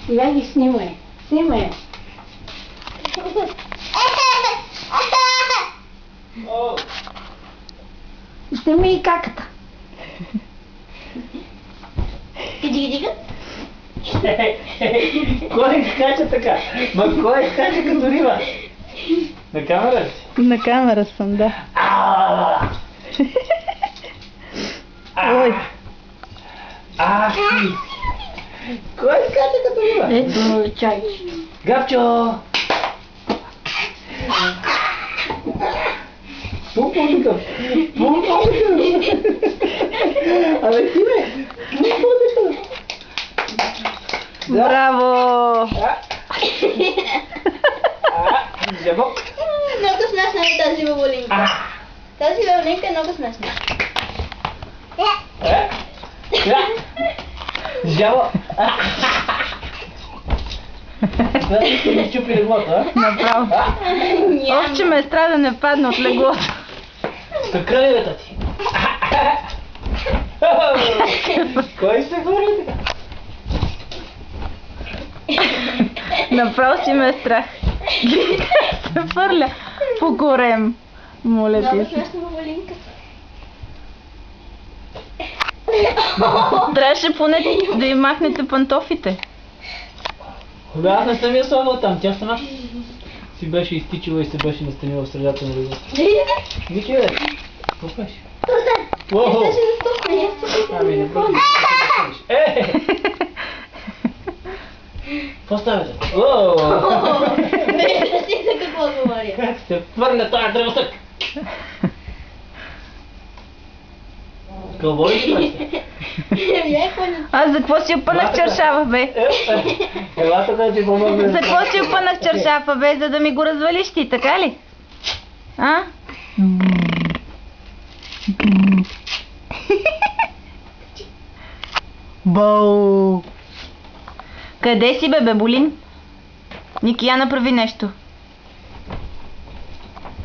Я ги снимай. Снимай. Снимай и каката. Дига. Кой скача така? Ма кой скача като риба? На камера ли? На камера съм, да. Ой. Кой скача като риба? Ето, чай. Гапчо! Пумпо-никъв! Пумпо-никъв! Абе ти бе! Пумпо-никъв! Браво! Жабок! Много смешна е тази бабулинка. Тази бабулинка е много смешна. Жабо! Тази ще ми щупи леглото, а? Направо. Ох, че ме страда да не падна от леглото. Кръвата ти! Кой се хвърли така? Направо си ме е страх. Се фърля по корем. Моля Много ти се. смешна бабулинка. Трябваше поне да им махнете пантофите. Бе, аз не съм я слагал там, тя сама си беше изтичала и се беше настанила в средата на леглото. Ники, бе! Какво правиш? Уоу! Ами, не просто да се какво ставате? Уоу! Не си за какво говоря. Как се хвърля този дръвсък? Какво ли правите? Аз за какво си опънах чаршафа, бе? Ела тук да ти помогна. За какво си опънах чаршафа, бе? За да ми го развалиш ти, така ли? А? Боу! Къде си, бе, Бебулин? Ники, я направи нещо.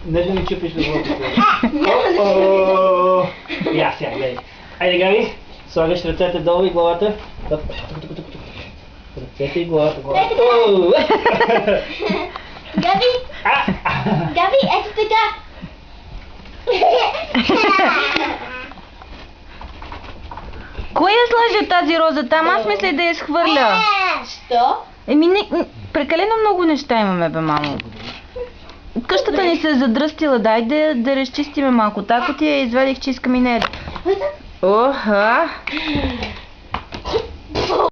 Не да ми чупиш леглото. Я сега, гледай. Айде, Габи, слагаш ръцете долу и главата. Ръцете и главата. Габи! Габи, ето така! Кой я сложи от тази роза там? Аз мисля да я схвърля. Що? Еми, прекалено много неща имаме, бе, мамо. Къщата ни се е задръстила, дай да разчистиме малко. Тако ти я извадих, че искам и нея. Оха!